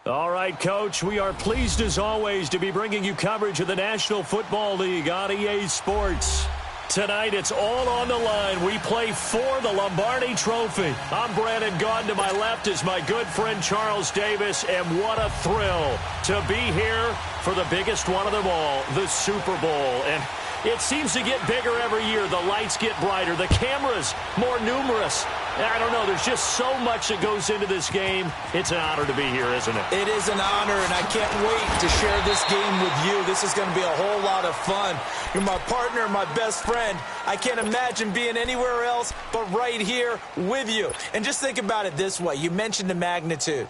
All right, Coach, we are pleased as always to be bringing you coverage of the National Football League on EA Sports. Tonight, it's all on the line. We play for the Lombardi Trophy. I'm Brandon Gaudin. To my left is my good friend Charles Davis, and what a thrill to be here for the biggest one of them all, the Super Bowl. And it seems to get bigger every year. The lights get brighter. The cameras more numerous. I don't know. There's just so much that goes into this game. It's an honor to be here, isn't it? It is an honor, and I can't wait to share this game with you. This is going to be a whole lot of fun. You're my partner, my best friend. I can't imagine being anywhere else but right here with you. And just think about it this way. You mentioned the magnitude.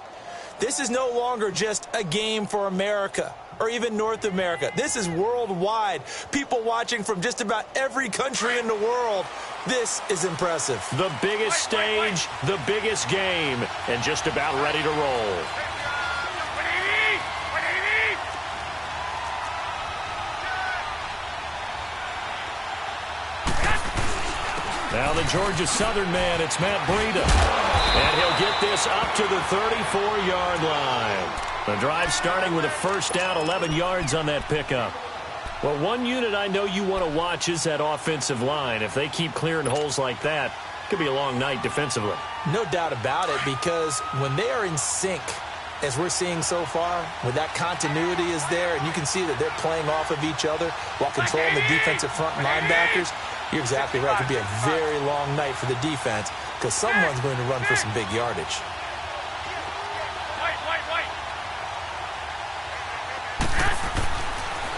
This is no longer just a game for America or even North America. This is worldwide. People watching from just about every country in the world. This is impressive. The biggest stage, the biggest game, and just about ready to roll. Now the Georgia Southern man, it's Matt Breida. And he'll get this up to the 34-yard line. The drive starting with a first down, 11 yards on that pickup. Well, one unit I know you want to watch is that offensive line. If they keep clearing holes like that, it could be a long night defensively. No doubt about it, because when they are in sync, as we're seeing so far, when that continuity is there, and you can see that they're playing off of each other while controlling the defensive front linebackers, you're exactly right. It could be a very long night for the defense because someone's going to run for some big yardage.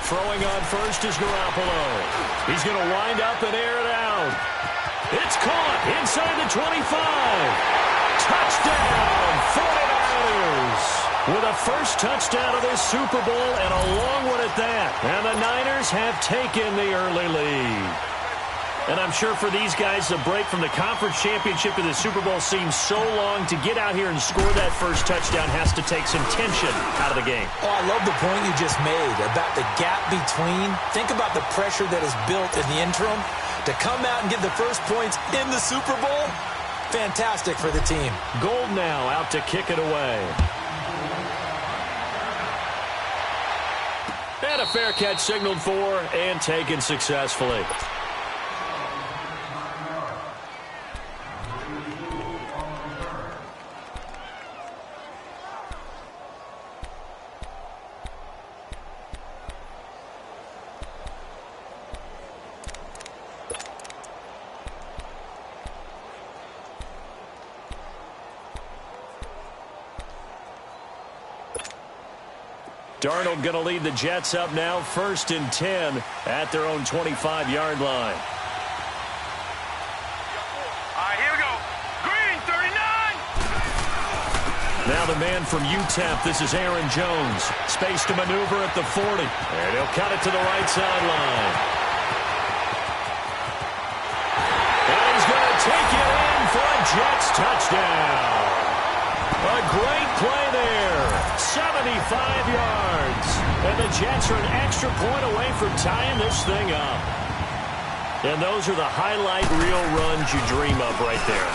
Throwing on first is Garoppolo. He's going to wind up and air it out. It's caught inside the 25. Touchdown, 49ers. With a first touchdown of this Super Bowl and a long one at that. And the Niners have taken the early lead. And I'm sure for these guys, the break from the conference championship to the Super Bowl seems so long. To get out here and score that first touchdown has to take some tension out of the game. Oh, I love the point you just made about the gap between. Think about the pressure that is built in the interim. To come out and get the first points in the Super Bowl, fantastic for the team. Gold now out to kick it away. And a fair catch signaled for and taken successfully. Darnold going to lead the Jets up now, 1st and 10 at their own 25-yard line. All right, here we go. Green, 39. Now the man from UTEP, this is Aaron Jones. Space to maneuver at the 40. And he'll cut it to the right sideline. And he's going to take it in for a Jets touchdown. A great play there. 75 yards. And the Jets are an extra point away from tying this thing up. And those are the highlight reel runs you dream of right there.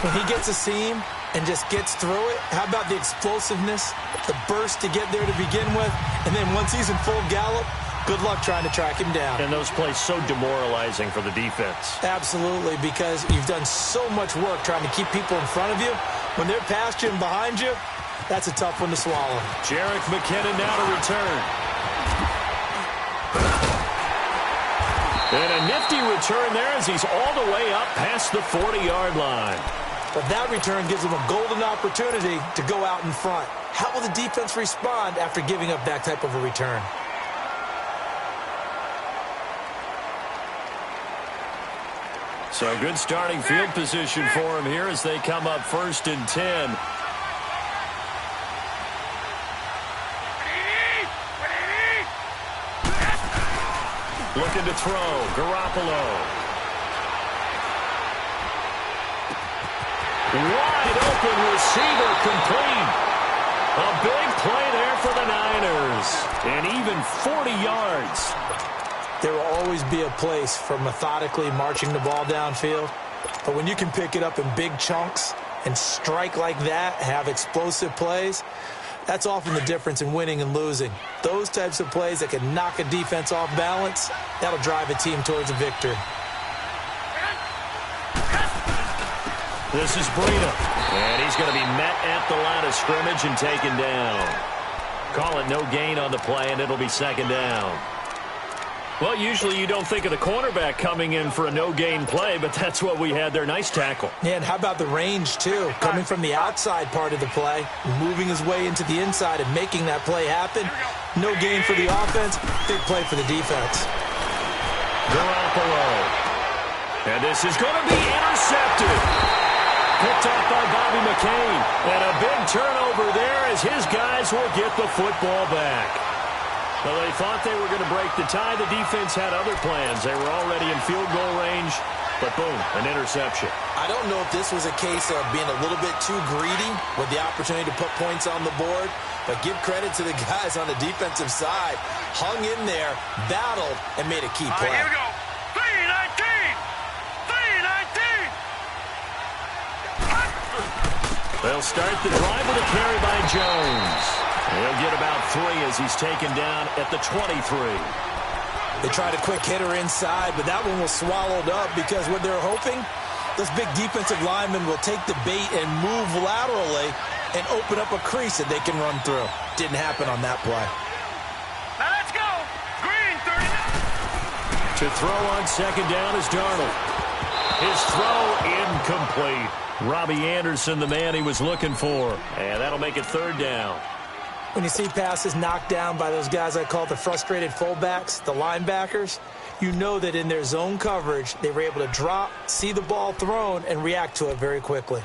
When he gets a seam and just gets through it, how about the explosiveness, the burst to get there to begin with, and then once he's in full gallop, good luck trying to track him down. And those plays so demoralizing for the defense. Absolutely, because you've done so much work trying to keep people in front of you. When they're past you and behind you, that's a tough one to swallow. Jerick McKinnon now to return. And a nifty return there as he's all the way up past the 40-yard line. But that return gives him a golden opportunity to go out in front. How will the defense respond after giving up that type of a return? So good starting field position for him here as they come up 1st and 10. Looking to throw. Garoppolo. Wide open receiver complete. A big play there for the Niners. And even 40 yards. There will always be a place for methodically marching the ball downfield. But when you can pick it up in big chunks and strike like that, have explosive plays, That's often the difference in winning and losing. Those types of plays that can knock a defense off balance, that'll drive a team towards a victory. This is Breida, and he's going to be met at the line of scrimmage and taken down. Call it no gain on the play, and it'll be second down. Well, usually you don't think of the cornerback coming in for a no-gain play, but that's what we had there. Nice tackle. Yeah, and how about the range, too? Coming from the outside part of the play, moving his way into the inside and making that play happen. No gain for the offense, big play for the defense. Garoppolo. And this is going to be intercepted. Picked off by Bobby McCain. And a big turnover there as his guys will get the football back. Well, they thought they were going to break the tie. The defense had other plans. They were already in field goal range, but boom, an interception. I don't know if this was a case of being a little bit too greedy with the opportunity to put points on the board, but give credit to the guys on the defensive side. Hung in there, battled, and made a key play. Here we go. 3-19. 3-19. They'll start the drive with a carry by Jones. He'll get about 3 as he's taken down at the 23. They tried a quick hitter inside, but that one was swallowed up because what they're hoping, those big defensive linemen will take the bait and move laterally and open up a crease that they can run through. Didn't happen on that play. Now let's go. Green 39. To throw on second down is Darnold. His throw incomplete. Robbie Anderson, the man he was looking for. And that'll make it third down. When you see passes knocked down by those guys I call the frustrated fullbacks, the linebackers, you know that in their zone coverage, they were able to drop, see the ball thrown, and react to it very quickly.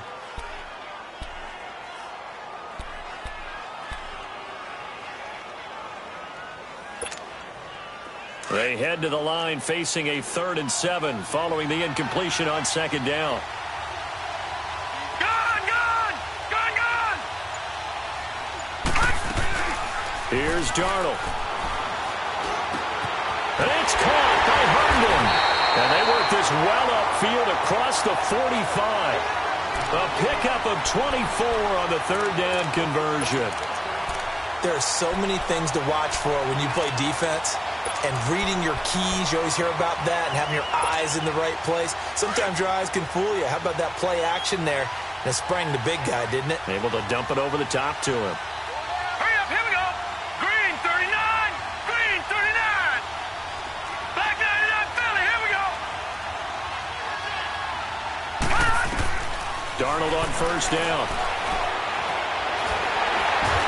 They head to the line facing a 3rd and 7 following the incompletion on second down. Here's Darnold. And it's caught by Herndon. And they work this well upfield across the 45. A pickup of 24 on the 3rd down conversion. There are so many things to watch for when you play defense. And reading your keys, you always hear about that, and having your eyes in the right place. Sometimes your eyes can fool you. How about that play action there? And it sprang the big guy, didn't it? Able to dump it over the top to him. Hurry up, here we go. Green 39. Green 39. Black 99 Philly, here we go. Darnold on first down.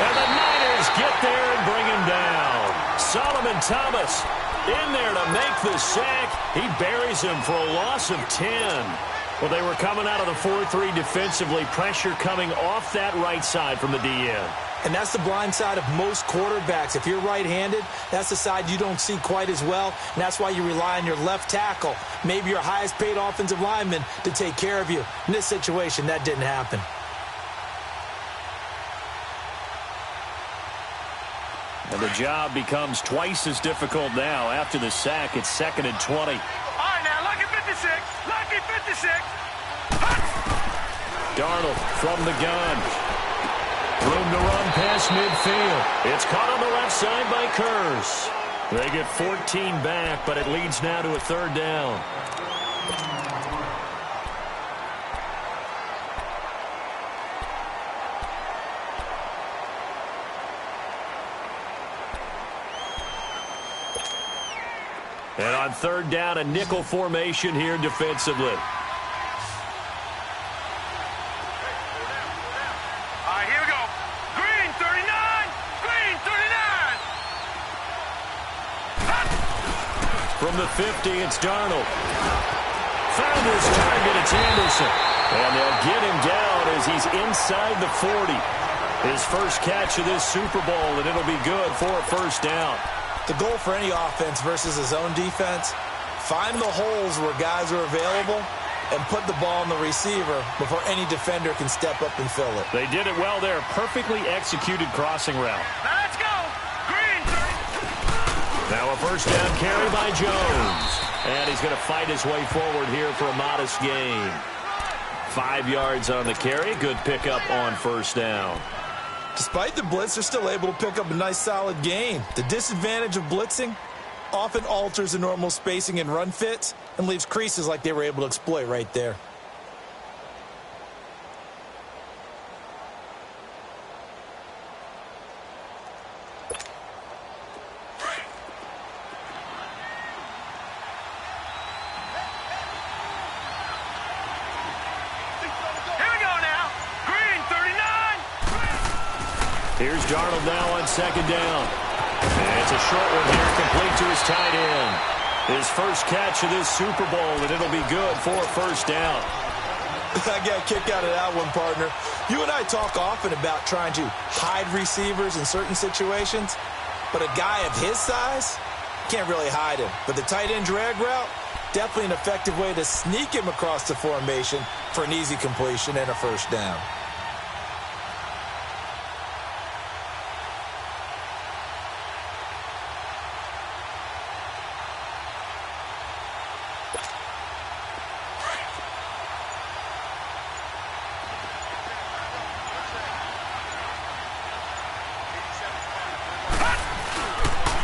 And the Niners get there and bring him down. Solomon Thomas in there to make the sack. He buries him for a loss of 10. Well, they were coming out of the 4-3 defensively. Pressure coming off that right side from the DN. And that's the blind side of most quarterbacks. If you're right-handed, that's the side you don't see quite as well. And that's why you rely on your left tackle, maybe your highest-paid offensive lineman, to take care of you. In this situation, that didn't happen. And the job becomes twice as difficult now. After the sack, it's 2nd and 20. All right, now, lucky 56. Lucky 56. Darnold from the gun. Room to run past midfield. It's caught on the left side by Kurz. They get 14 back, but it leads now to a 3rd down. And on 3rd down, a nickel formation here defensively. All right, here we go. Green 39. Green 39. From the 50, it's Darnold. Found his target, it's Anderson. And they'll get him down as he's inside the 40. His first catch of this Super Bowl, and it'll be good for a 1st down. The goal for any offense versus a zone defense, find the holes where guys are available and put the ball on the receiver before any defender can step up and fill it. They did it well there. Perfectly executed crossing route. Now let's go. Green 30. Now a 1st down carry by Jones. And he's going to fight his way forward here for a modest gain. 5 yards on the carry. Good pickup on 1st down. Despite the blitz, they're still able to pick up a nice solid gain. The disadvantage of blitzing often alters the normal spacing and run fits and leaves creases like they were able to exploit right there. Here's Darnold now on second down. And it's a short one here, complete to his tight end. His first catch of this Super Bowl, and it'll be good for a first down. I got a kick out of that one, partner. You and I talk often about trying to hide receivers in certain situations, but a guy of his size can't really hide him. But the tight end drag route, definitely an effective way to sneak him across the formation for an easy completion and a first down.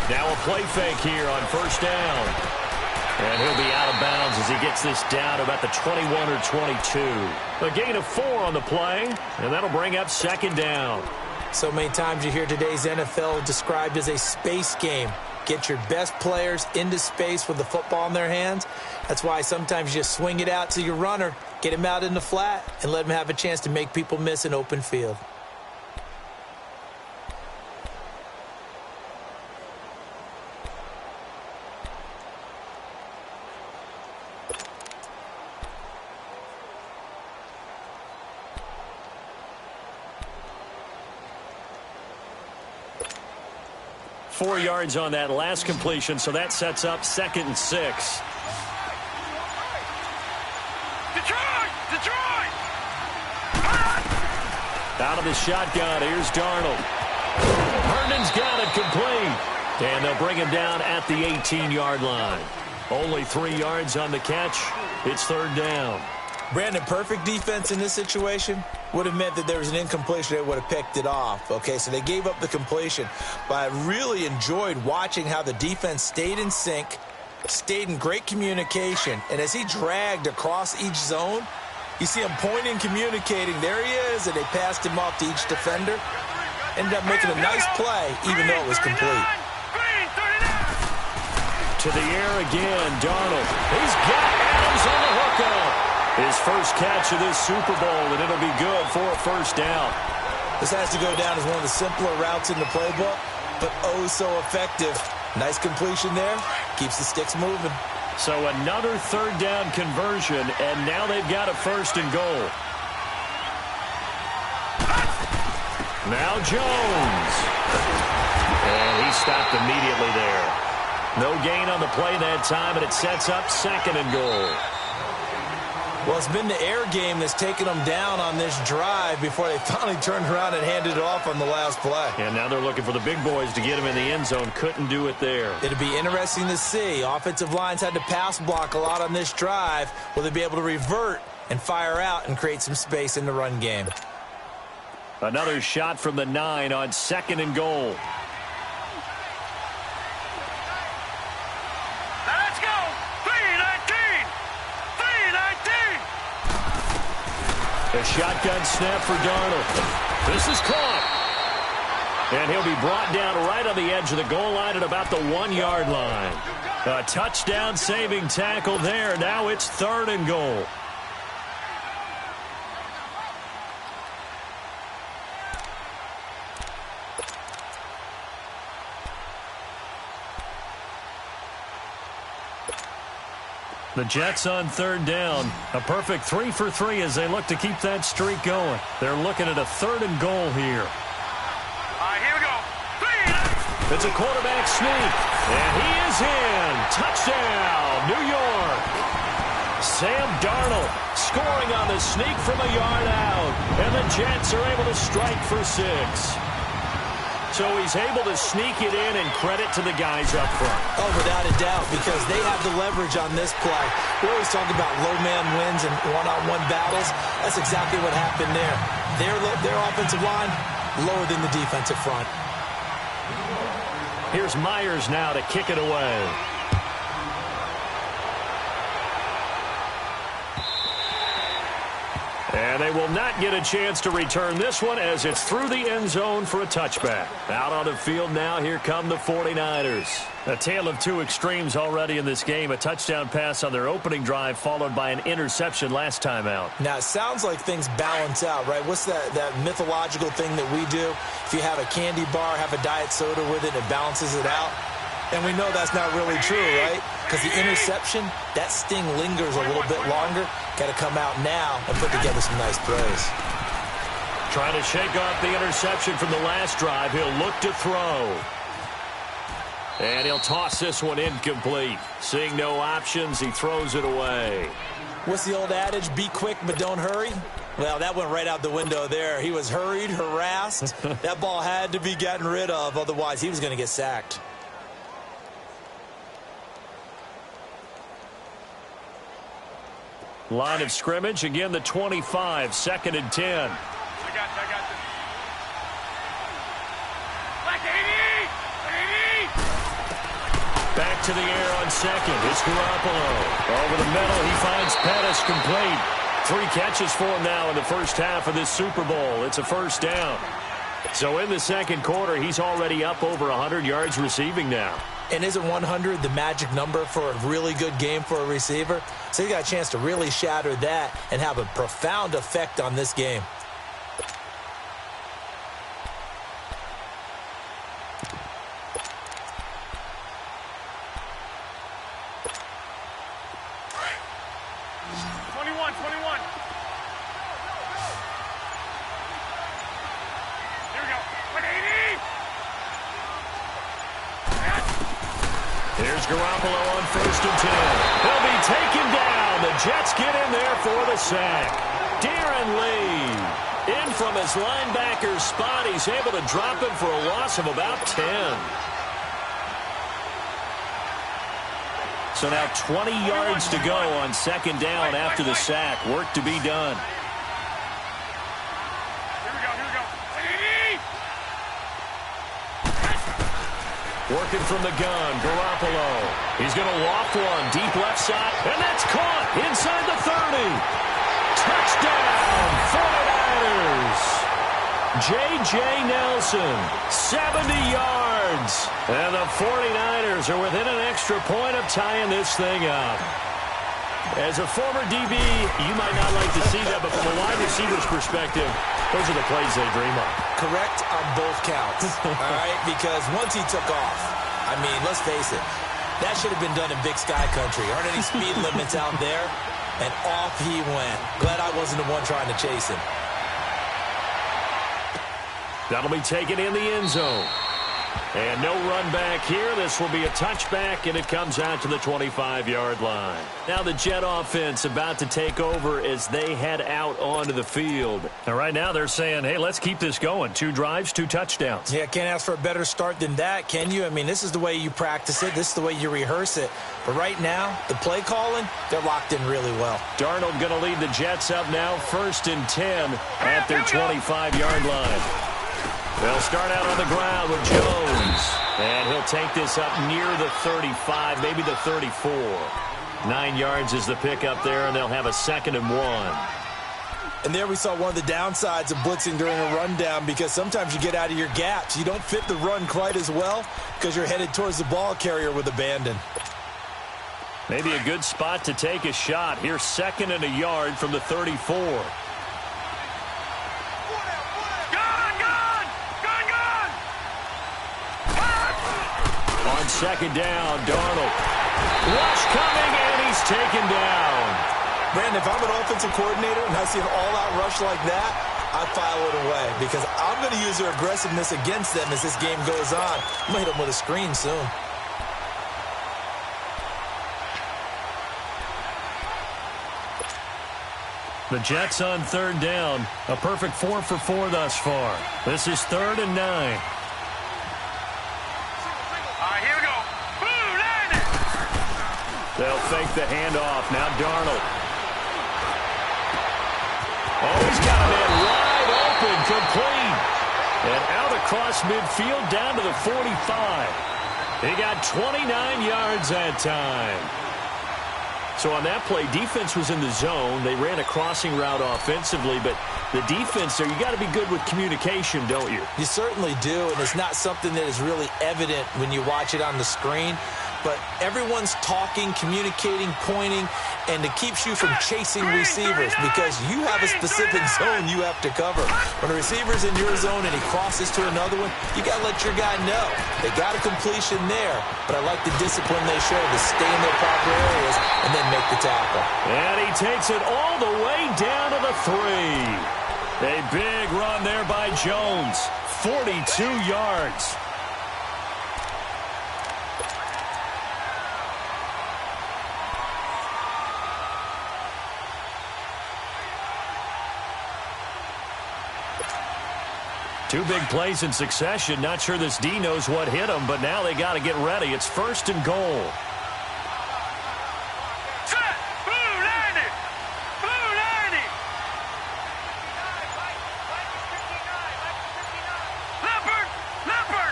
Now a play fake here on first down. And he'll be out of bounds as he gets this down about the 21 or 22. A gain of 4 on the play, and that'll bring up second down. So many times you hear today's NFL described as a space game. Get your best players into space with the football in their hands. That's why sometimes you just swing it out to your runner, get him out in the flat, and let him have a chance to make people miss an open field. Four yards on that last completion, so that sets up 2nd and 6. Detroit! Out of the shotgun, here's Darnold. Herndon's got it complete. And they'll bring him down at the 18-yard line. Only 3 yards on the catch. It's 3rd down. Brandon, perfect defense in this situation would have meant that there was an incompletion. They would have picked it off. Okay, so they gave up the completion. But I really enjoyed watching how the defense stayed in sync, stayed in great communication. And as he dragged across each zone, you see him pointing, communicating. There he is, and they passed him off to each defender. Ended up making a nice play, even though it was complete. To the air again, Darnold. He's got Adams on the hookup. His first catch of this Super Bowl, and it'll be good for a first down. This has to go down as one of the simpler routes in the playbook, but oh so effective. Nice completion there. Keeps the sticks moving. So another 3rd down conversion, and now they've got a 1st and goal. Now Jones. And he stopped immediately there. No gain on the play that time, and it sets up 2nd and goal. Well, it's been the air game that's taken them down on this drive before they finally turned around and handed it off on the last play. And now they're looking for the big boys to get him in the end zone. Couldn't do it there. It'll be interesting to see. Offensive lines had to pass block a lot on this drive. Will they be able to revert and fire out and create some space in the run game? Another shot from the 9 on 2nd and goal. Let's go! 3-19! A shotgun snap for Darnold. This is caught. And he'll be brought down right on the edge of the goal line at about the 1-yard line. A touchdown-saving tackle there. Now it's 3rd and goal. The Jets on 3rd down. A perfect 3 for 3 as they look to keep that streak going. They're looking at a 3rd and goal here. All right, here we go. 3. It's a quarterback sneak. And he is in. Touchdown, New York. Sam Darnold scoring on the sneak from a yard out. And the Jets are able to strike for 6. So he's able to sneak it in, and credit to the guys up front. Oh, without a doubt, because they have the leverage on this play. We always talk about low man wins and one-on-one battles. That's exactly what happened there. Their offensive line lower than the defensive front. Here's Myers now to kick it away. And they will not get a chance to return this one as it's through the end zone for a touchback. Out on the field now, here come the 49ers. A tale of two extremes already in this game. A touchdown pass on their opening drive followed by an interception last time out. Now, it sounds like things balance out, right? What's that mythological thing that we do? If you have a candy bar, have a diet soda with it, it balances it out. And we know that's not really true, right? Because the interception, that sting lingers a little bit longer. Got to come out now and put together some nice plays. Trying to shake off the interception from the last drive. He'll look to throw. And he'll toss this one incomplete. Seeing no options, he throws it away. What's the old adage? Be quick, but don't hurry. Well, that went right out the window there. He was hurried, harassed. That ball had to be gotten rid of. Otherwise, he was going to get sacked. Line of scrimmage, again the 25, 2nd and 10. I got this. Like 80! Back to the air on second. It's Garoppolo. Over the middle, he finds Pettis complete. 3 catches for him now in the first half of this Super Bowl. It's a first down. So in the second quarter, he's already up over 100 yards receiving now. And isn't 100 the magic number for a really good game for a receiver? So you got a chance to really shatter that and have a profound effect on this game. Garoppolo on 1st and 10. He'll be taken down. The Jets get in there for the sack. Darren Lee in from his linebacker spot. He's able to drop him for a loss of about 10. So now 20 yards to go on 2nd down after the sack. Work to be done. Working from the gun, Garoppolo. He's going to loft one deep left side, and that's caught inside the 30. Touchdown, 49ers. J.J. Nelson, 70 yards. And the 49ers are within an extra point of tying this thing up. As a former DB, you might not like to see that, but from a wide receiver's perspective, those are the plays they dream of. Correct on both counts, all right? Because once he took off, I mean, let's face it, that should have been done in Big Sky Country. Aren't any speed limits out there? And off he went. Glad I wasn't the one trying to chase him. That'll be taken in the end zone. And no run back here. This will be a touchback, and it comes out to the 25-yard line. Now the Jet offense about to take over as they head out onto the field. And right now they're saying, hey, let's keep this going. 2 drives, 2 touchdowns. Yeah, can't ask for a better start than that, can you? I mean, this is the way you practice it. This is the way you rehearse it. But right now, the play calling, they're locked in really well. Darnold going to lead the Jets up now, 1st and 10 at their 25-yard line. They'll start out on the ground with Jones. And he'll take this up near the 35, maybe the 34. 9 yards is the pickup there, and they'll have a 2nd and 1. And there we saw one of the downsides of blitzing during a rundown, because sometimes you get out of your gaps. You don't fit the run quite as well because you're headed towards the ball carrier with abandon. Maybe a good spot to take a shot. Here's 2nd and a yard from the 34. On 2nd down, Darnold. Rush coming, and he's taken down. Brandon, if I'm an offensive coordinator and I see an all-out rush like that, I file it away because I'm going to use their aggressiveness against them as this game goes on. I'm going to hit them with a screen soon. The Jets on 3rd down. A perfect 4 for 4 thus far. This is 3rd and 9. They'll fake the handoff. Now Darnold. Oh, he's got a man wide open, complete. across midfield down to the 45. He got 29 yards that time. So on that play, defense was in the zone. They ran a crossing route offensively, but the defense there, you got to be good with communication, don't you? You certainly do, and it's not something that is really evident when you watch it on the screen. But everyone's talking, communicating, pointing, and it keeps you from chasing receivers because you have a specific zone you have to cover. When a receiver's in your zone and he crosses to another one, you got to let your guy know. They got a completion there, but I like the discipline they show to stay in their proper areas and then make the tackle. And he takes it all the way down to the 3. A big run there by Jones. 42 yards. Two big plays in succession. Not sure this D knows what hit him, but now they got to get ready. It's 1st and goal. Set. Blue 90. Blue 90. Leopard. Leopard.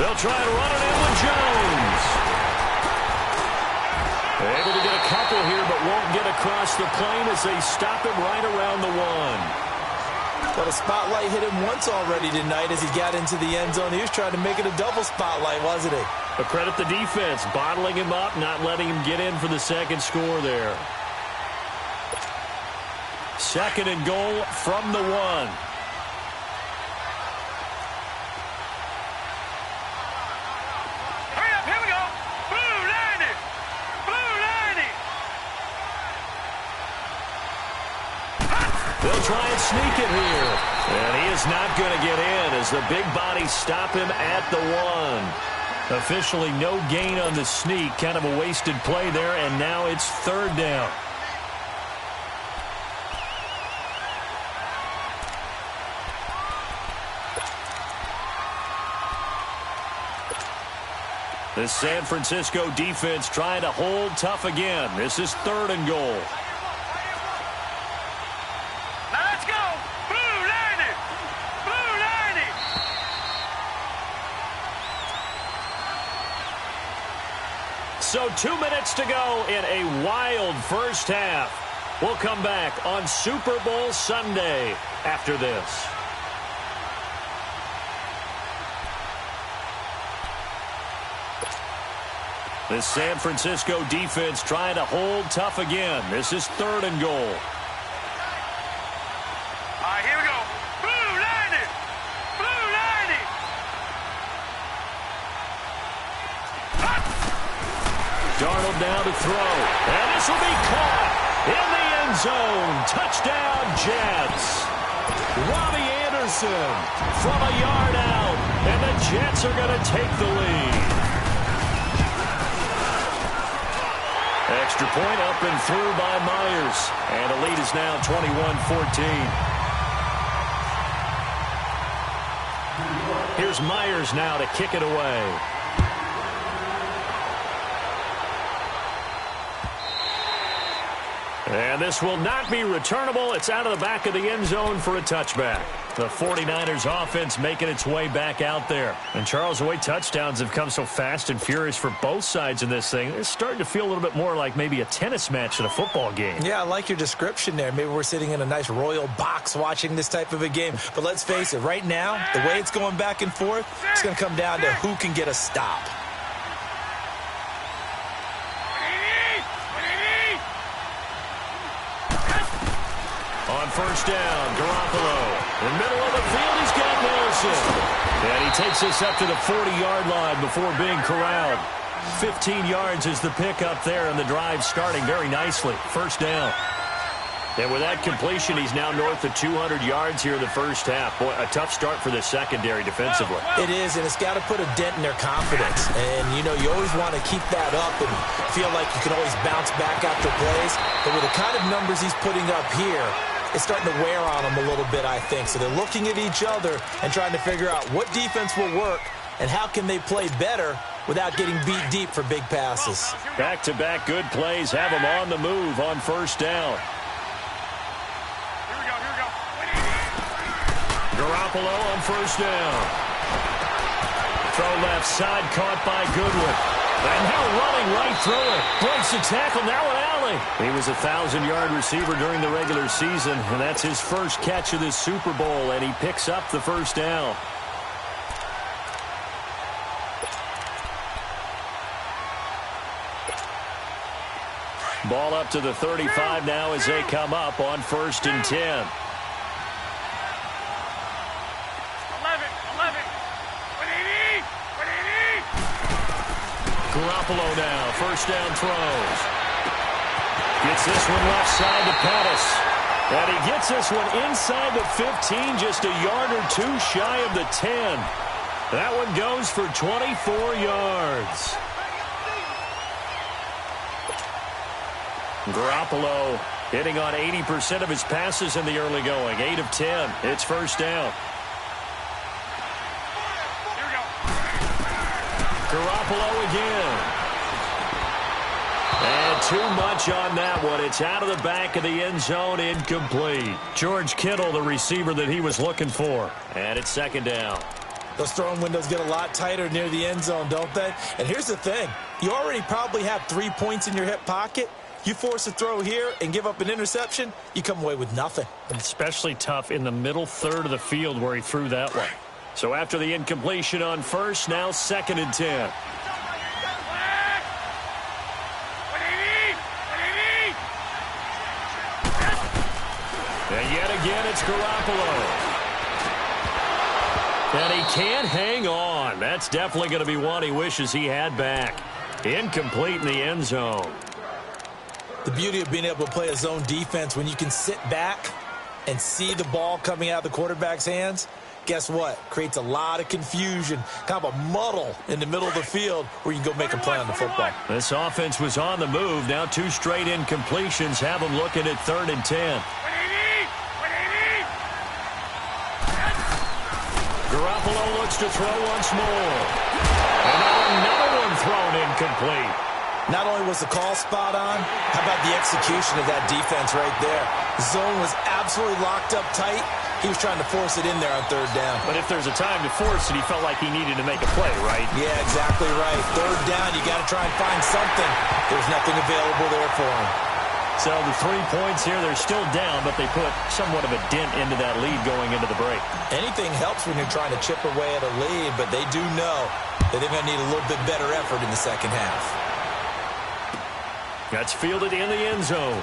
They'll try to run it in with Jones. Able to get a couple here, but won't get across the plane as they stop him right around the 1. But a spotlight hit him once already tonight as he got into the end zone. He was trying to make it a double spotlight, wasn't he? But credit the defense, bottling him up, not letting him get in for the second score there. 2nd and goal from the 1. Hurry up. Here we go. Blue 90. Blue 90. They'll try and sneak it here. And he is not going to get in as the big bodies stop him at the 1. Officially no gain on the sneak. Kind of a wasted play there, and now it's 3rd down. The San Francisco defense trying to hold tough again. This is 3rd and goal. So 2 minutes to go in a wild first half. We'll come back on Super Bowl Sunday after this. The San Francisco defense trying to hold tough again. This is 3rd and goal. All right, here we go. Blue 90. Blue 90. Darnold now to throw. And this will be caught in the end zone. Touchdown, Jets. Robbie Anderson from a yard out. And the Jets are going to take the lead. Extra point up and through by Myers. And the lead is now 21-14. Here's Myers now to kick it away. And this will not be returnable. It's out of the back of the end zone for a touchback. The 49ers offense making its way back out there. And Charles, the way touchdowns have come so fast and furious for both sides in this thing, it's starting to feel a little bit more like maybe a tennis match than a football game. Yeah, I like your description there. Maybe we're sitting in a nice royal box watching this type of a game. But let's face it, right now, the way it's going back and forth, it's going to come down to who can get a stop. On first down, Garoppolo. In the middle of the field, he's got Wilson. And he takes this up to the 40-yard line before being corralled. 15 yards is the pickup there, and the drive starting very nicely. First down. And with that completion, he's now north of 200 yards here in the first half. Boy, a tough start for the secondary defensively. It is, and it's got to put a dent in their confidence. And, you know, you always want to keep that up and feel like you can always bounce back after plays. But with the kind of numbers he's putting up here, it's starting to wear on them a little bit, I think. So they're looking at each other and trying to figure out what defense will work and how can they play better without getting beat deep for big passes. Back-to-back good plays have them on the move on first down. Garoppolo on first down. Throw left side, caught by Goodwin. And now running right through it. Breaks the tackle, now an alley. He was a 1,000-yard receiver during the regular season, and that's his first catch of this Super Bowl, and he picks up the first down. Ball up to the 35 now as they come up on 1st and 10. 11. What do you need? What do you need? Garoppolo now, first down throws. Gets this one left side to Pettis. And he gets this one inside the 15, just a yard or two shy of the 10. That one goes for 24 yards. Garoppolo hitting on 80% of his passes in the early going. 8 of 10. It's first down. Here we go. Garoppolo again. And too much on that one. It's out of the back of the end zone, incomplete. George Kittle, the receiver that he was looking for. And it's second down. Those throwing windows get a lot tighter near the end zone, don't they? And here's the thing. You already probably have 3 points in your hip pocket. You force a throw here and give up an interception, you come away with nothing. Especially tough in the middle third of the field where he threw that one. So after the incompletion on first, now 2nd and 10. What do you need? What do you need? And yet again, it's Garoppolo. And he can't hang on. That's definitely going to be one he wishes he had back. Incomplete in the end zone. The beauty of being able to play a zone defense when you can sit back and see the ball coming out of the quarterback's hands, guess what? Creates a lot of confusion, kind of a muddle in the middle of the field where you can go make a play on the football. This offense was on the move. Now 2 straight incompletions have them looking at 3rd and 10. What do you need? What do you need? Garoppolo looks to throw once more. And now another one thrown incomplete. Not only was the call spot on, how about the execution of that defense right there? The zone was absolutely locked up tight. He was trying to force it in there on 3rd down. But if there's a time to force it, he felt like he needed to make a play, right? Yeah, exactly right. 3rd down, you got to try and find something. There's nothing available there for him. So the 3 points here, they're still down, but they put somewhat of a dent into that lead going into the break. Anything helps when you're trying to chip away at a lead, but they do know that they're going to need a little bit better effort in the second half. That's fielded in the end zone.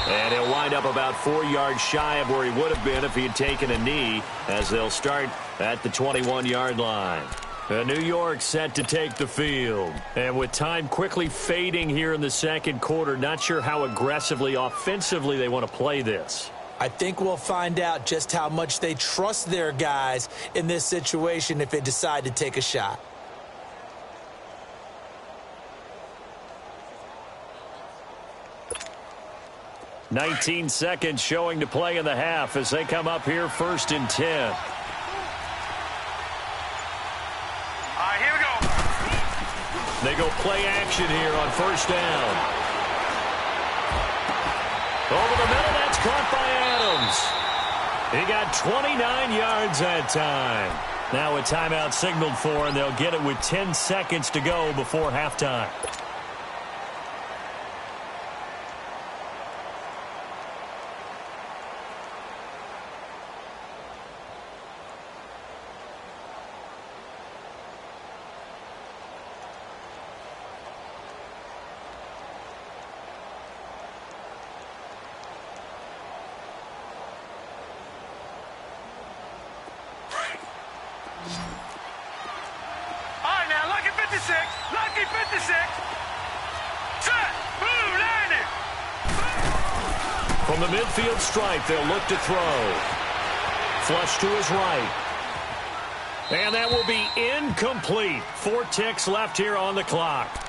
And he'll wind up about 4 yards shy of where he would have been if he had taken a knee, as they'll start at the 21-yard line. New York set to take the field. And with time quickly fading here in the second quarter, not sure how aggressively, offensively they want to play this. I think we'll find out just how much they trust their guys in this situation if they decide to take a shot. 19 seconds showing to play in the half as they come up here 1st and 10. All right, here we go. They go play action here on 1st down. Over the middle, that's caught by Adams. He got 29 yards that time. Now a timeout signaled for, and they'll get it with 10 seconds to go before halftime. Lucky 56. Set. Blue landing. From the midfield stripe, they'll look to throw. Flush to his right. And that will be incomplete. 4 ticks left here on the clock.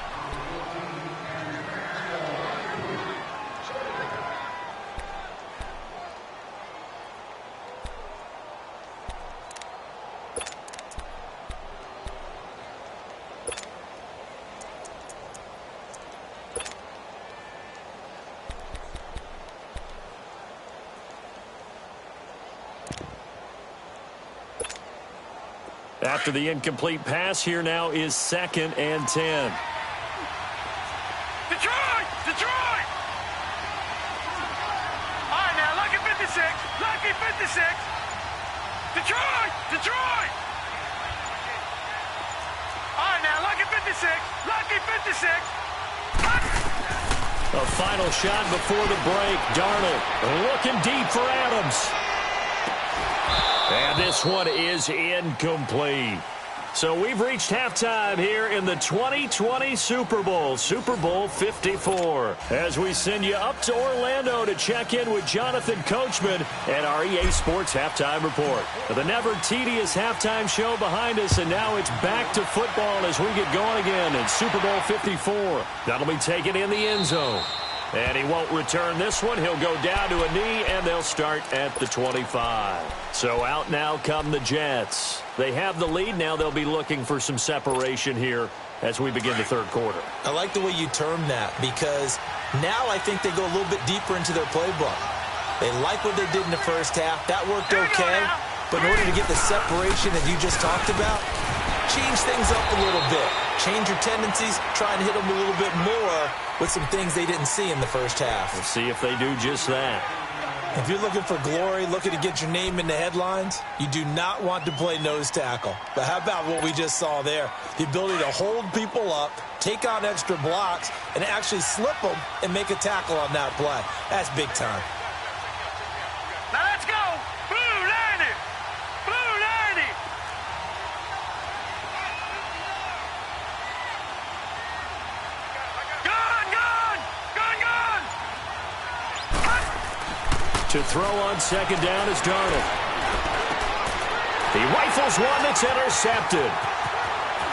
After the incomplete pass, here now is 2nd and 10. Detroit! Detroit! All right, now, lucky 56. Lucky 56. Detroit! Detroit! All right, now, lucky 56. Lucky 56. A final shot before the break. Darnold looking deep for Adams. And this one is incomplete. So we've reached halftime here in the 2020 Super Bowl, Super Bowl 54. As we send you up to Orlando to check in with Jonathan Coachman and our EA Sports Halftime Report. The never tedious halftime show behind us, and now it's back to football as we get going again in Super Bowl 54. That'll be taken in the end zone. And he won't return this one. He'll go down to a knee, and they'll start at the 25. So out now come the Jets. They have the lead. Now they'll be looking for some separation here as we begin the third quarter. I like the way you term that, because now I think they go a little bit deeper into their playbook. They like what they did in the first half. That worked okay. But in order to get the separation that you just talked about, change things up a little bit. Change your tendencies. Try and hit them a little bit more with some things they didn't see in the first half. We'll see if they do just that. If you're looking for glory, looking to get your name in the headlines, you do not want to play nose tackle. But how about what we just saw there? The ability to hold people up, take on extra blocks, and actually slip them and make a tackle on that play. That's big time. Now let's go. Blue 90. Blue 90. Gun, gun. Gun, gun. To throw on second down is Darnold. He rifles one that's intercepted.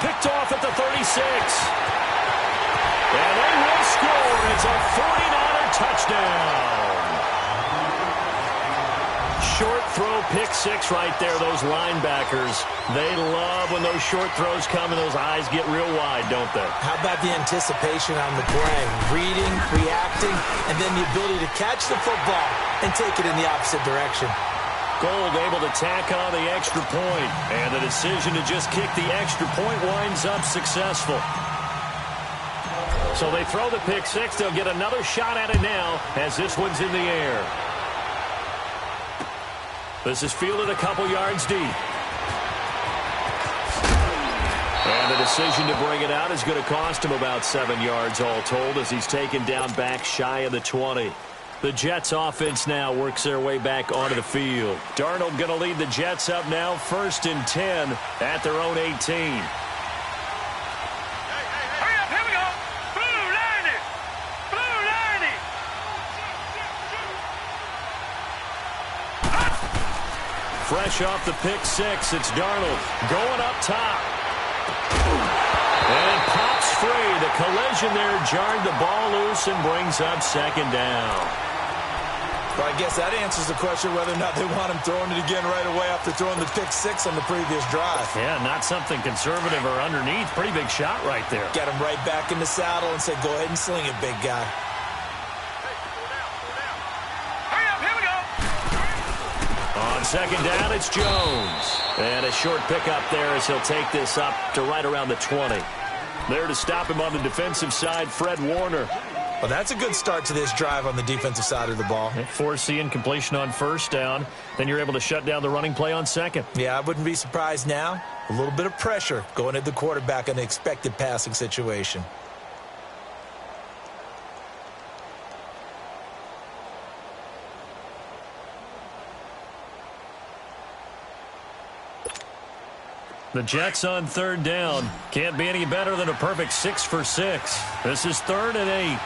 Picked off at the 36. And they will score. It's a 49er touchdown. Short throw, pick six right there, those linebackers. They love when those short throws come and those eyes get real wide, don't they? How about the anticipation on the play? Reading, reacting, and then the ability to catch the football and take it in the opposite direction. Gold able to tack on the extra point, and the decision to just kick the extra point winds up successful. So they throw the pick six. They'll get another shot at it now as this one's in the air. This is fielded a couple yards deep. And the decision to bring it out is going to cost him about 7 yards all told as he's taken down back shy of the 20. The Jets offense now works their way back onto the field. Darnold going to lead the Jets up now, 1st and 10 at their own 18. Hurry up, here we go. Blue 90. Blue 90. Fresh off the pick six, it's Darnold going up top. And it pops free. The collision there jarred the ball loose and brings up second down. Well, I guess that answers the question whether or not they want him throwing it again right away after throwing the pick six on the previous drive. Yeah, not something conservative or underneath. Pretty big shot right there. Got him right back in the saddle and said, go ahead and sling it, big guy. Hurry up, here we go. On second down, it's Jones. And a short pickup there as he'll take this up to right around the 20. There to stop him on the defensive side, Fred Warner. Well, that's a good start to this drive on the defensive side of the ball. Force the incompletion on first down. Then you're able to shut down the running play on second. Yeah, I wouldn't be surprised now. A little bit of pressure going at the quarterback in an expected passing situation. The Jets on third down. Can't be any better than a perfect 6 for 6. This is 3rd and 8.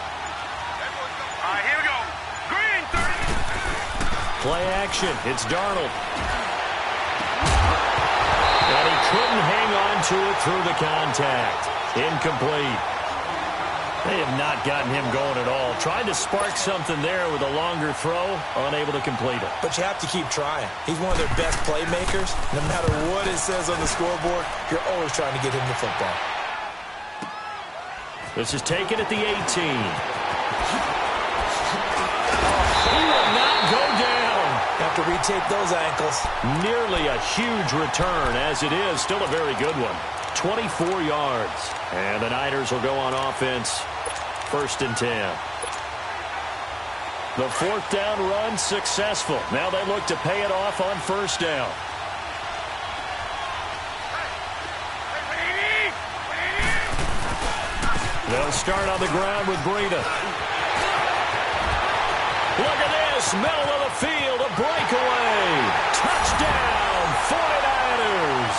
All right, here we go. Green 30. Play action. It's Darnold. And he couldn't hang on to it through the contact. Incomplete. They have not gotten him going at all. Tried to spark something there with a longer throw, unable to complete it. But you have to keep trying. He's one of their best playmakers. No matter what it says on the scoreboard, you're always trying to get him the football. This is taken at the 18. He will not go down. Have to retake those ankles. Nearly a huge return, as it is. Still a very good one. 24 yards. And the Niners will go on offense. 1st and 10. The 4th down run successful. Now they look to pay it off on 1st down. They'll start on the ground with Breida. Look at this. Middle of the field. A breakaway. Touchdown. 49ers.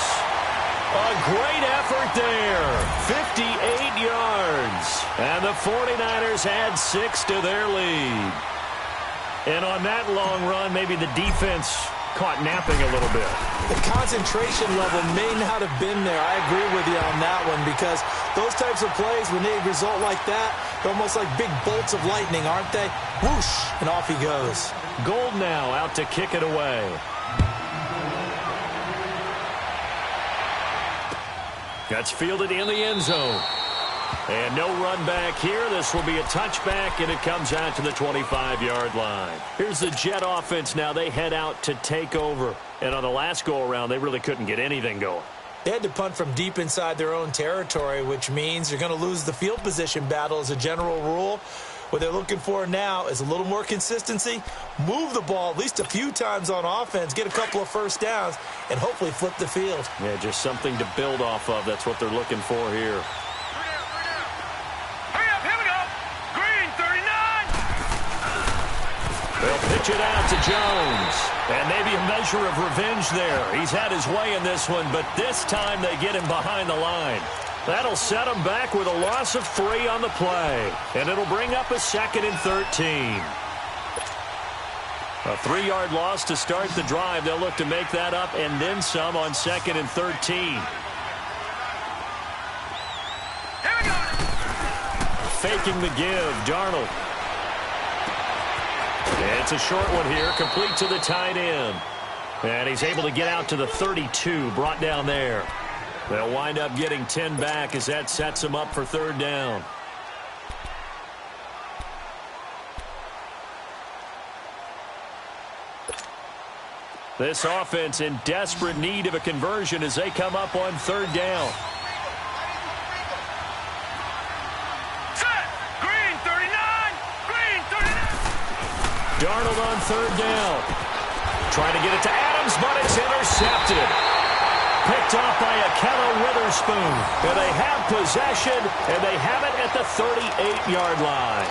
A great effort there. 58 yards. And the 49ers add 6 to their lead. And on that long run, maybe the defense caught napping a little bit. The concentration level may not have been there. I agree with you on that one, because those types of plays, when they result like that, they're almost like big bolts of lightning, aren't they? Whoosh, and off he goes. Gold now out to kick it away. That's fielded in the end zone. And no run back here. This will be a touchback, and it comes out to the 25-yard line. Here's the Jet offense now. They head out to take over. And on the last go-around, they really couldn't get anything going. They had to punt from deep inside their own territory, which means you're going to lose the field position battle as a general rule. What they're looking for now is a little more consistency, move the ball at least a few times on offense, get a couple of 1st downs, and hopefully flip the field. Yeah, just something to build off of. That's what they're looking for here. They'll pitch it out to Jones. And maybe a measure of revenge there. He's had his way in this one, but this time they get him behind the line. That'll set him back with a loss of 3 on the play. And it'll bring up a 2nd and 13. A 3-yard loss to start the drive. They'll look to make that up and then some on 2nd and 13. Faking the give, Darnold. It's a short one here, complete to the tight end. And he's able to get out to the 32, brought down there. They'll wind up getting 10 back as that sets them up for 3rd down. This offense in desperate need of a conversion as they come up on 3rd down. Darnold on 3rd down. Trying to get it to Adams, but it's intercepted. Picked off by Ahkello Witherspoon. And they have possession, and they have it at the 38-yard line.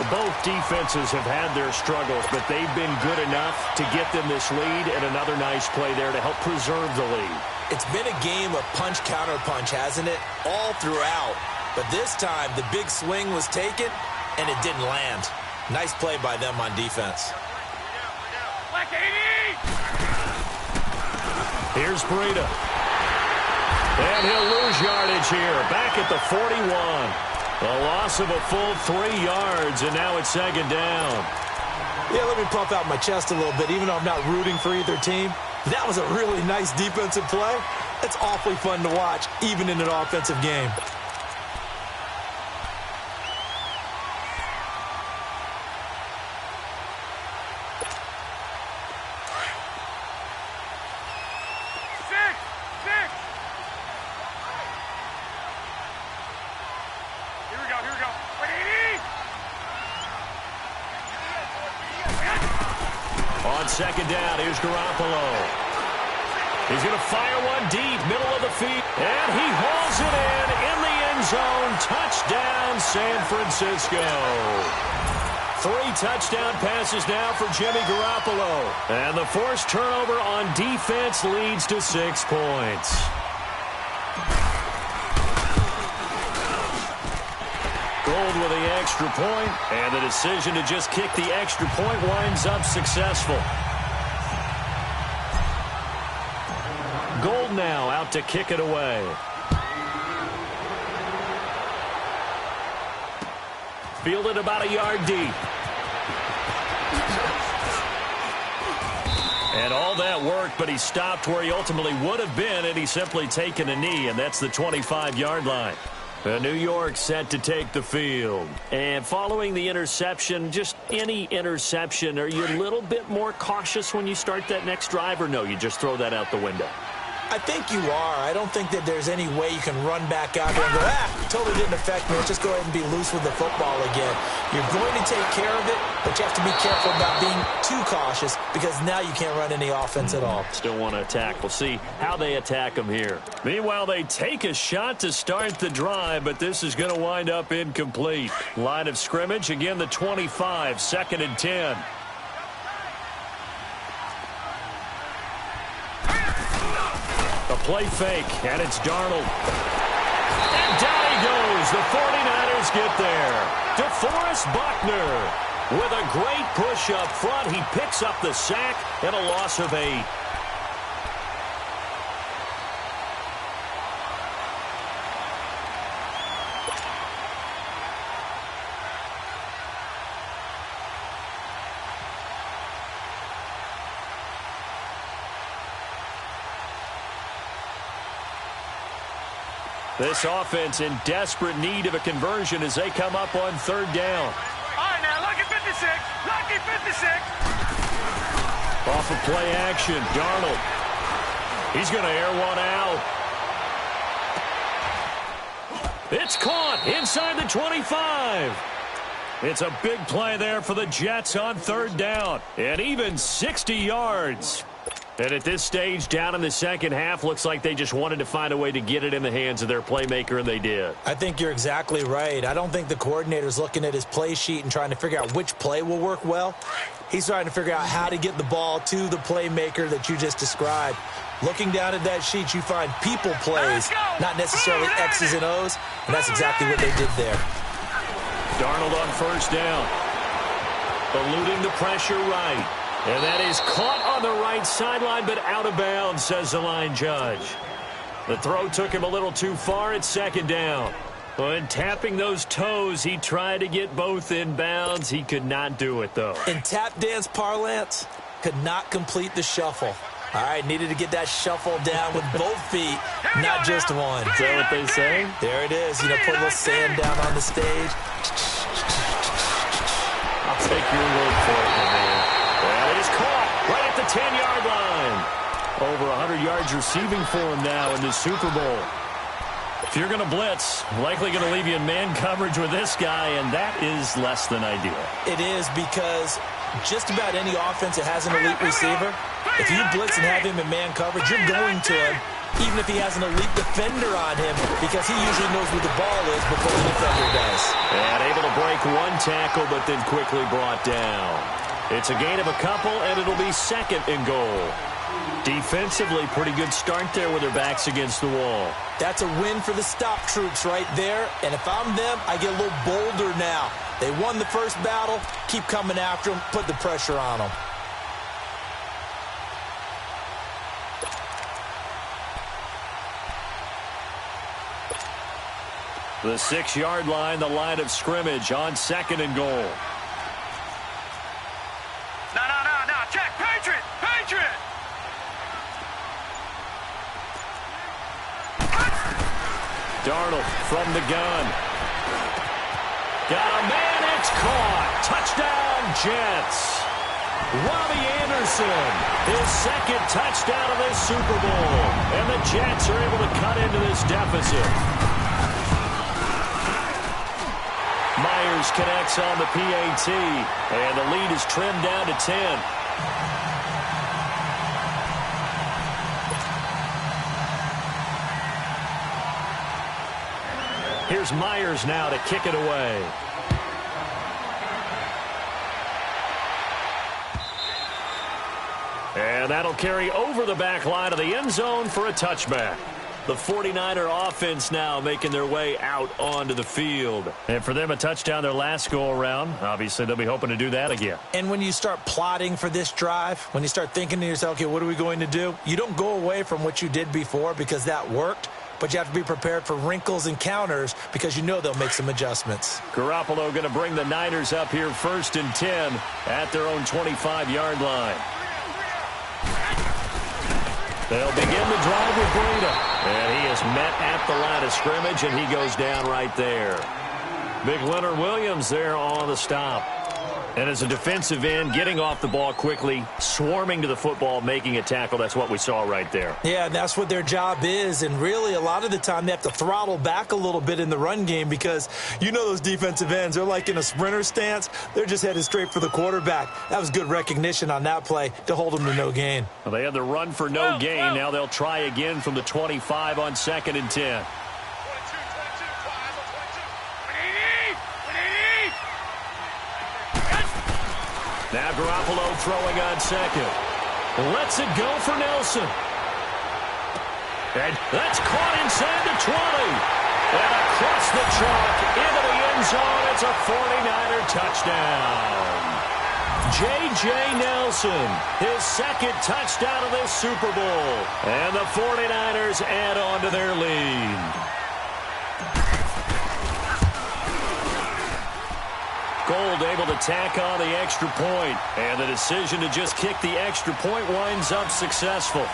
Both defenses have had their struggles, but they've been good enough to get them this lead, and another nice play there to help preserve the lead. It's been a game of punch-counter-punch, hasn't it? All throughout. But this time, the big swing was taken, and it didn't land. Nice play by them on defense. Here's Breida. And he'll lose yardage here. Back at the 41. A loss of a full 3 yards, and now it's 2nd down. Yeah, let me puff out my chest a little bit, even though I'm not rooting for either team. That was a really nice defensive play. It's awfully fun to watch, even in an offensive game. On 2nd down, here's Garoppolo. He's going to fire one deep, middle of the field, and he hauls it in the end zone. Touchdown, San Francisco. 3 touchdown passes now for Jimmy Garoppolo. And the forced turnover on defense leads to 6 points. Gold with the extra point, and the decision to just kick the extra point winds up successful. Gold now out to kick it away. Fielded about a yard deep. And all that worked, but he stopped where he ultimately would have been, and he's simply taken a knee, and that's the 25-yard line. New York set to take the field. And following the interception, just any interception, are you a little bit more cautious when you start that next drive, or no, you just throw that out the window? I think you are. I don't think that there's any way you can run back out there and go, totally didn't affect me. Let's just go ahead and be loose with the football again. You're going to take care of it, but you have to be careful about being too cautious because now you can't run any offense at all. Still want to attack. We'll see how they attack them here. Meanwhile, they take a shot to start the drive, but this is going to wind up incomplete. Line of scrimmage, again the 25, 2nd and 10. A play fake, and it's Darnold. And down he goes. The 49ers get there. DeForest Buckner with a great push up front. He picks up the sack and a loss of 8. This offense in desperate need of a conversion as they come up on 3rd down. All right, now, lucky 56. Lucky 56. Off of play action, Darnold. He's going to air one out. It's caught inside the 25. It's a big play there for the Jets on 3rd down. And even 60 yards. And at this stage, down in the second half, looks like they just wanted to find a way to get it in the hands of their playmaker, and they did. I think you're exactly right. I don't think the coordinator's looking at his play sheet and trying to figure out which play will work well. He's trying to figure out how to get the ball to the playmaker that you just described. Looking down at that sheet, you find people plays, not necessarily X's and O's, and that's exactly what they did there. Darnold on 1st down. Eluding the pressure right. And that is caught on the right sideline, but out of bounds, says the line judge. The throw took him a little too far at 2nd down. When tapping those toes, he tried to get both in bounds. He could not do it, though. In tap dance parlance, could not complete the shuffle. All right, needed to get that shuffle down with both feet, not just one. Is that what they say? There it is. You know, put a little sand down on the stage. I'll take your word for it, man. Well, he's caught right at the 10-yard line. Over 100 yards receiving for him now in the Super Bowl. If you're going to blitz, likely going to leave you in man coverage with this guy, and that is less than ideal. It is because just about any offense that has an elite receiver, if you blitz and have him in man coverage, you're going to him, even if he has an elite defender on him, because he usually knows where the ball is before the defender does. And able to break one tackle, but then quickly brought down. It's a gain of a couple, and it'll be 2nd and goal. Defensively, pretty good start there with their backs against the wall. That's a win for the stop troops right there. And if I'm them, I get a little bolder now. They won the first battle. Keep coming after them. Put the pressure on them. The 6-yard line, the line of scrimmage on 2nd and goal. No. Check. Patriot. Darnold from the gun. Got a man, it's caught. Touchdown, Jets. Robbie Anderson, his 2nd touchdown of this Super Bowl. And the Jets are able to cut into this deficit. Myers connects on the PAT, and the lead is trimmed down to 10. Here's Myers now to kick it away. And that'll carry over the back line of the end zone for a touchback. The 49er offense now making their way out onto the field. And for them, a touchdown their last go-around. Obviously, they'll be hoping to do that again. And when you start plotting for this drive, when you start thinking to yourself, okay, what are we going to do? You don't go away from what you did before because that worked. But you have to be prepared for wrinkles and counters because you know they'll make some adjustments. Garoppolo going to bring the Niners up here 1st and 10 at their own 25-yard line. They'll begin the drive with Breida. And he is met at the line of scrimmage, and he goes down right there. Big Leonard Williams there on the stop. And as a defensive end, getting off the ball quickly, swarming to the football, making a tackle, that's what we saw right there. Yeah, that's what their job is. And really, a lot of the time, they have to throttle back a little bit in the run game because you know those defensive ends, they're like in a sprinter stance. They're just headed straight for the quarterback. That was good recognition on that play to hold them to no gain. Well, they had the run for no gain. Now they'll try again from the 25 on 2nd and 10. Now Garoppolo throwing on 2nd. Lets it go for Nelson. And that's caught inside the 20. And across the chalk into the end zone. It's a 49er touchdown. J.J. Nelson, his 2nd touchdown of this Super Bowl. And the 49ers add on to their lead. Gold able to tack on the extra point, and the decision to just kick the extra point winds up successful.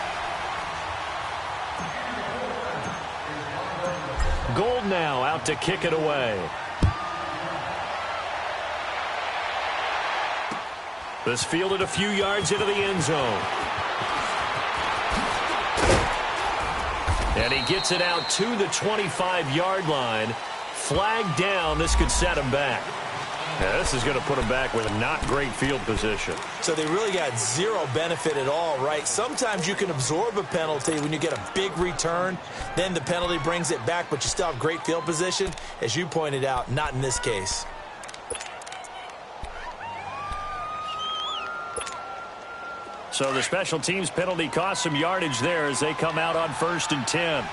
Gold now out to kick it away. This fielded a few yards into the end zone. And he gets it out to the 25-yard line. Flag down. This could set him back. Yeah, this is going to put him back with a not great field position. So they really got zero benefit at all, right? Sometimes you can absorb a penalty when you get a big return. Then the penalty brings it back, but you still have great field position. As you pointed out, not in this case. So the special teams penalty cost some yardage there as they come out on 1st and 10.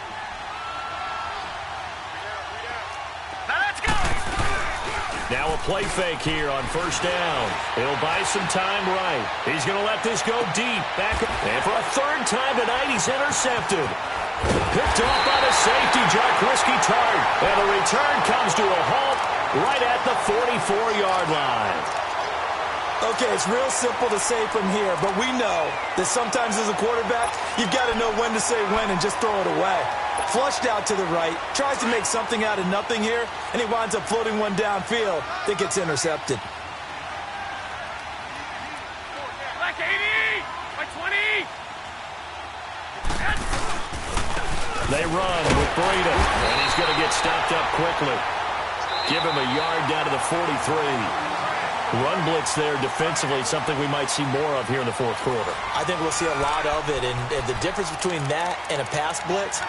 Now a play fake here on 1st down. He'll buy some time right. He's going to let this go deep. Back, and for a 3rd time tonight, he's intercepted. Picked off by the safety, Jaquiski Tartt. And the return comes to a halt right at the 44-yard line. Okay, it's real simple to say from here, but we know that sometimes as a quarterback, you've got to know when to say when and just throw it away. Flushed out to the right, tries to make something out of nothing here, and he winds up floating one downfield that gets intercepted. Like 80, like 20. They run with Breida, and he's going to get stopped up quickly. Give him a yard down to the 43. Run blitz there defensively, something we might see more of here in the 4th quarter. I think we'll see a lot of it, and the difference between that and a pass blitz,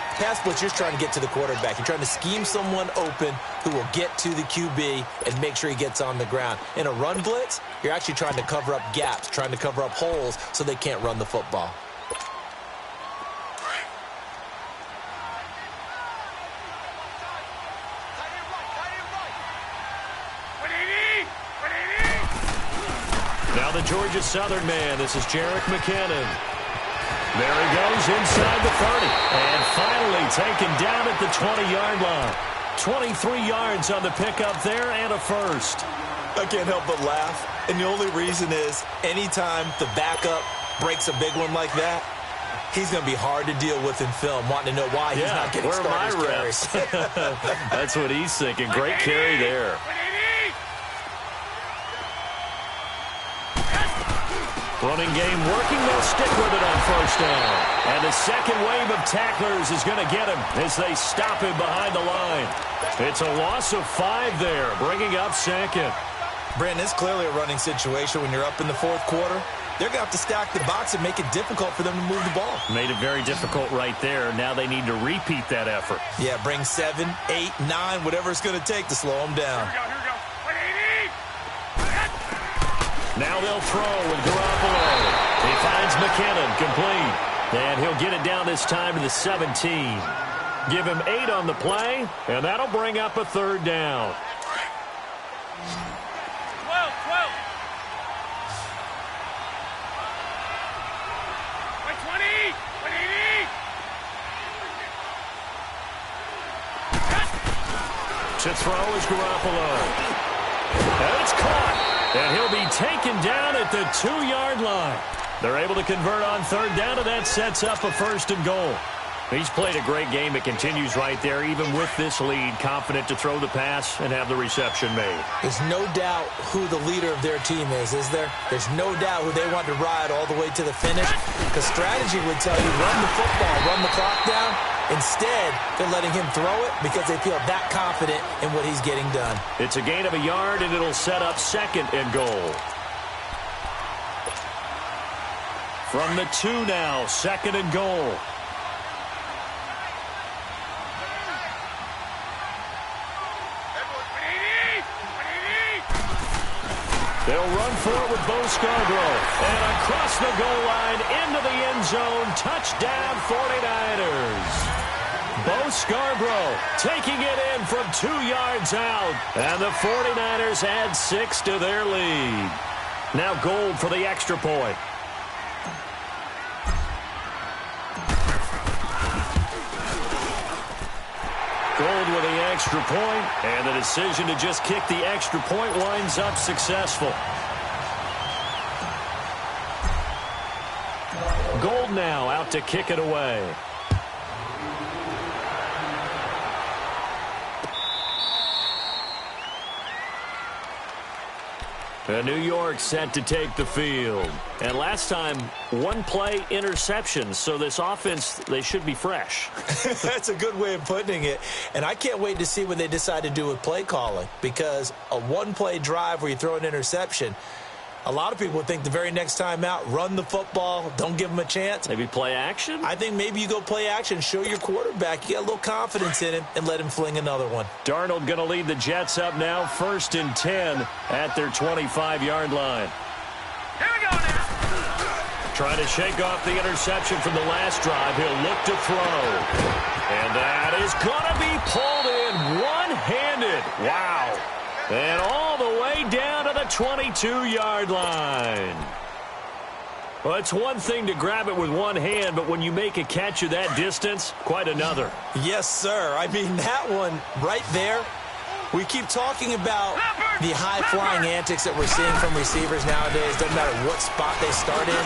you're just trying to get to the quarterback. You're trying to scheme someone open who will get to the QB and make sure he gets on the ground. In a run blitz, you're actually trying to cover up gaps, trying to cover up holes so they can't run the football. Now the Georgia Southern man. This is Jerick McKinnon. There he goes inside the 30. And finally taken down at the 20-yard line. 23 yards on the pickup there and a first. I can't help but laugh. And the only reason is anytime the backup breaks a big one like that, he's going to be hard to deal with in film, wanting to know why he's not getting starters carries. That's what he's thinking. Great carry there. Running game working. They'll stick with it on 1st down. And the second wave of tacklers is going to get him as they stop him behind the line. It's a loss of 5 there, bringing up 2nd. Brandon, it's clearly a running situation when you're up in the 4th quarter. They're going to have to stack the box and make it difficult for them to move the ball. Made it very difficult right there. Now they need to repeat that effort. Yeah, bring 7, 8, 9, whatever it's going to take to slow them down. Here we go. Now they'll throw with Garoppolo. He finds McKinnon complete. And he'll get it down this time to the 17. Give him 8 on the play, and that'll bring up a 3rd down. 12. Like 20, 180. To throw is Garoppolo. And it's caught. And he'll be taken down at the 2-yard line. They're able to convert on third down, and that sets up a 1st and goal. He's played a great game. It continues right there, even with this lead, confident to throw the pass and have the reception made. There's no doubt who the leader of their team is there? There's no doubt who they want to ride all the way to the finish. Because strategy would tell you, run the football, run the clock down. Instead, they're letting him throw it because they feel that confident in what he's getting done. It's a gain of a yard, and it'll set up 2nd and goal. From the 2 now, 2nd and goal. They'll run for it with Bo Scarborough. And across the goal line, into the end zone, touchdown 49ers. Bo Scarborough taking it in from 2 yards out. And the 49ers add 6 to their lead. Now Gold for the extra point. Gold with the extra point, and the decision to just kick the extra point winds up successful. Gold now out to kick it away. And New York set to take the field. And last time, 1-play interception. So this offense, they should be fresh. That's a good way of putting it. And I can't wait to see what they decide to do with play calling. Because a 1-play drive where you throw an interception, a lot of people think the very next time out, run the football, don't give them a chance. Maybe play action? I think maybe you go play action, show your quarterback, you got a little confidence in him, and let him fling another one. Darnold going to lead the Jets up now, 1st and 10 at their 25-yard line. Here we go now. Trying to shake off the interception from the last drive. He'll look to throw. And that is going to be pulled in one-handed. Wow. And all the way down to the 22-yard line. Well, it's one thing to grab it with one hand, but when you make a catch of that distance, quite another. Yes, sir. I mean, that one right there. We keep talking about the high-flying antics that we're seeing from receivers nowadays. Doesn't matter what spot they start in.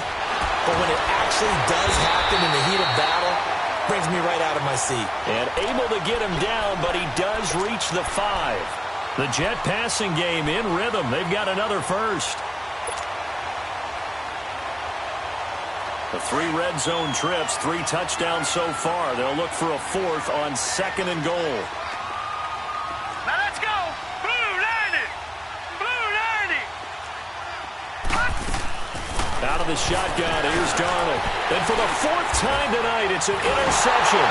But when it actually does happen in the heat of battle, brings me right out of my seat. And able to get him down, but he does reach the 5. The Jet passing game in rhythm. They've got another first. The 3 red zone trips, 3 touchdowns so far. They'll look for a 4th on 2nd and goal. Now let's go. Blue 90. Blue 90. Out of the shotgun, here's Darnold. And for the 4th time tonight, it's an interception.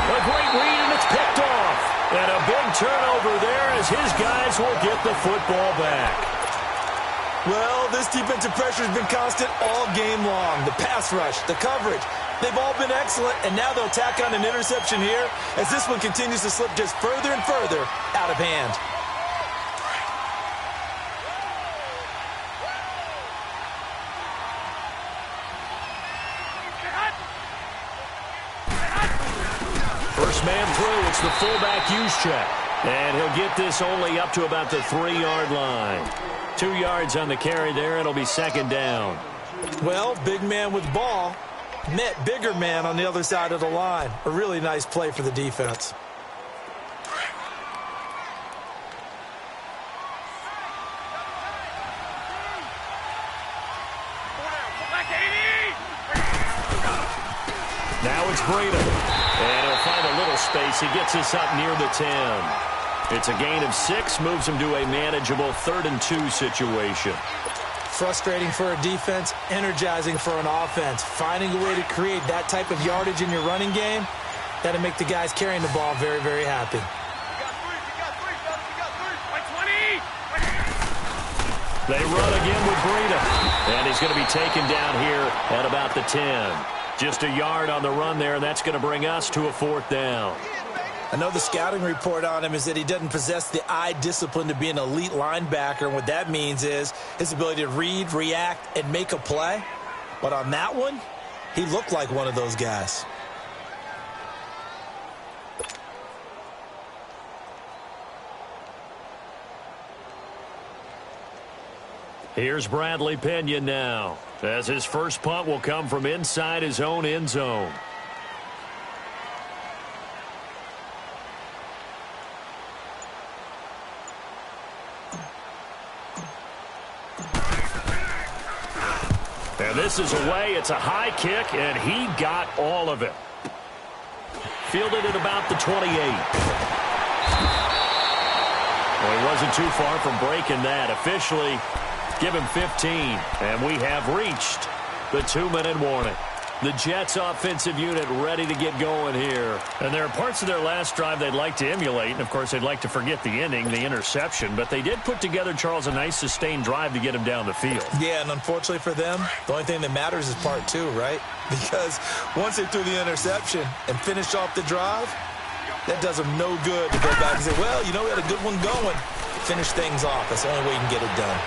A great read, and it's picked off. And a big turnover there as his guys will get the football back. Well, this defensive pressure has been constant all game long. The pass rush, the coverage, they've all been excellent, and now they'll tack on an interception here as this one continues to slip just further and further out of hand. First man through, it's the fullback Juszczyk. And he'll get this only up to about the 3-yard line. 2 yards on the carry there. It'll be 2nd down. Well, big man with ball met bigger man on the other side of the line. A really nice play for the defense. Now it's Breida. And he'll find a little space. He gets us up near the 10. It's a gain of 6, moves him to a manageable 3rd and 2 situation. Frustrating for a defense, energizing for an offense. Finding a way to create that type of yardage in your running game, that'll make the guys carrying the ball very, very happy. They run again with Breida. And he's going to be taken down here at about the 10. Just a yard on the run there, and that's going to bring us to a 4th down. I know the scouting report on him is that he doesn't possess the eye discipline to be an elite linebacker, and what that means is his ability to read, react, and make a play. But on that one, he looked like one of those guys. Here's Bradley Pinion now. as his first punt will come from inside his own end zone. And this is away. It's a high kick, and he got all of it. Fielded at about the 28. Well, he wasn't too far from breaking that. Officially, give him 15. And we have reached the 2-minute warning. The Jets offensive unit ready to get going here. And there are parts of their last drive they'd like to emulate. And, of course, they'd like to forget the ending, the interception. But they did put together, Charles, a nice sustained drive to get him down the field. Yeah, and unfortunately for them, the only thing that matters is part 2, right? Because once they threw the interception and finished off the drive, that does them no good to go back and say, well, you know, we had a good one going. Finish things off. That's the only way you can get it done.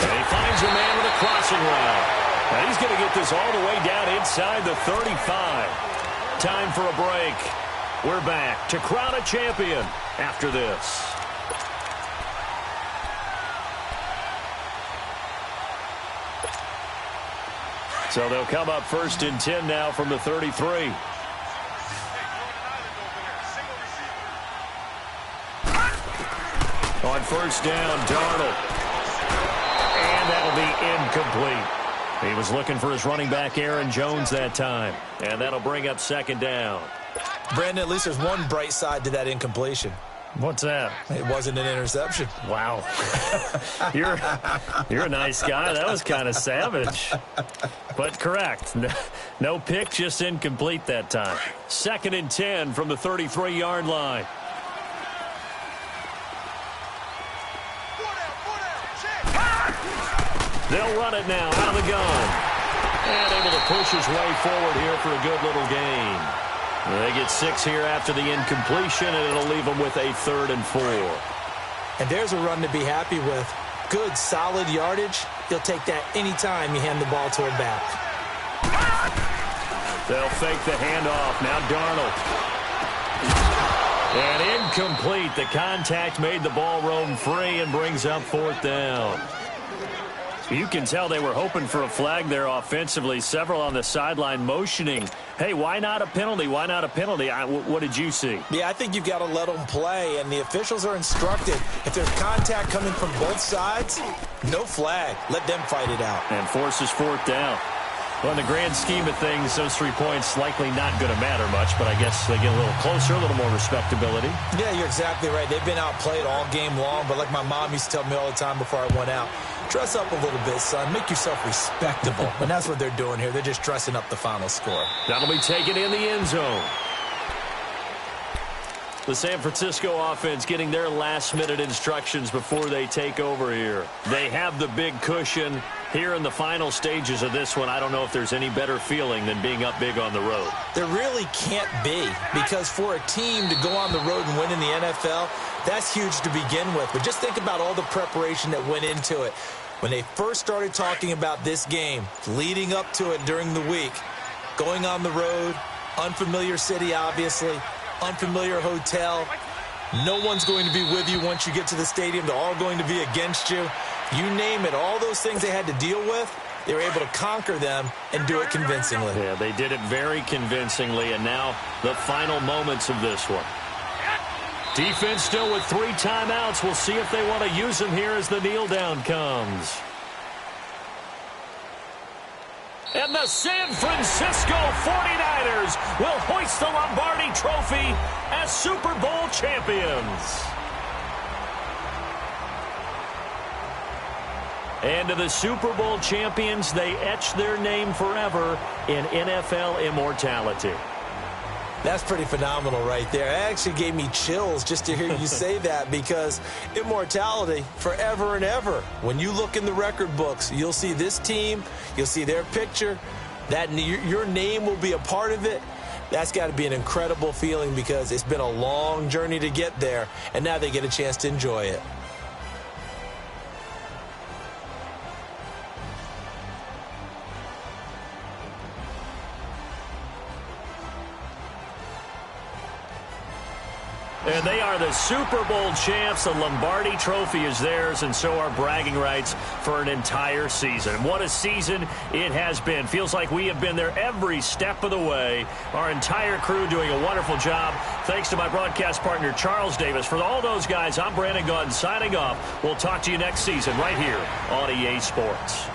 And he finds a man with a crossing route. And he's going to get this all the way down inside the 35. Time for a break. We're back to crown a champion after this. So they'll come up 1st and 10 now from the 33. On 1st down, Darnold. And that'll be incomplete. He was looking for his running back, Aaron Jones, that time. And that'll bring up 2nd down. Brandon, at least there's one bright side to that incompletion. What's that? It wasn't an interception. Wow. You're a nice guy. That was kind of savage. But correct. No pick, just incomplete that time. 2nd and 10 from the 33-yard line. They'll run it now out of the gun. And able to push his way forward here for a good little gain. They get 6 here after the incompletion, and it'll leave them with a 3rd and 4. And there's a run to be happy with. Good, solid yardage. He'll take that anytime you hand the ball to a back. They'll fake the handoff. Now Darnold. And incomplete. The contact made the ball roam free and brings up 4th down. You can tell they were hoping for a flag there offensively. Several on the sideline motioning, hey, why not a penalty? Why not a penalty? What did you see? Yeah, I think you've got to let them play, and the officials are instructed. If there's contact coming from both sides, no flag. Let them fight it out. And forces 4th down. Well, in the grand scheme of things, those 3 points likely not going to matter much, but I guess they get a little closer, a little more respectability. Yeah, you're exactly right. They've been outplayed all game long, but like my mom used to tell me all the time before I went out, dress up a little bit, son. Make yourself respectable. And that's what they're doing here. They're just dressing up the final score. That'll be taken in the end zone. The San Francisco offense getting their last-minute instructions before they take over here. They have the big cushion. Here in the final stages of this one, I don't know if there's any better feeling than being up big on the road. There really can't be, because for a team to go on the road and win in the NFL, that's huge to begin with. But just think about all the preparation that went into it. When they first started talking about this game, leading up to it during the week, going on the road, unfamiliar city, obviously, unfamiliar hotel. No one's going to be with you once you get to the stadium. They're all going to be against you. You name it, all those things they had to deal with, they were able to conquer them and do it convincingly. Yeah, they did it very convincingly, and now the final moments of this one. Defense still with 3 timeouts. We'll see if they want to use them here as the kneel down comes. And the San Francisco 49ers will hoist the Lombardi Trophy as Super Bowl champions. And to the Super Bowl champions, they etch their name forever in NFL immortality. That's pretty phenomenal right there. It actually gave me chills just to hear you say that, because immortality forever and ever. When you look in the record books, you'll see this team, you'll see their picture, that your name will be a part of it. That's got to be an incredible feeling, because it's been a long journey to get there, and now they get a chance to enjoy it. And they are are the Super Bowl champs. The Lombardi Trophy is theirs, and so are bragging rights for an entire season. What a season it has been. Feels like we have been there every step of the way. Our entire crew doing a wonderful job. Thanks to my broadcast partner, Charles Davis. For all those guys, I'm Brandon Gaudin signing off. We'll talk to you next season right here on EA Sports.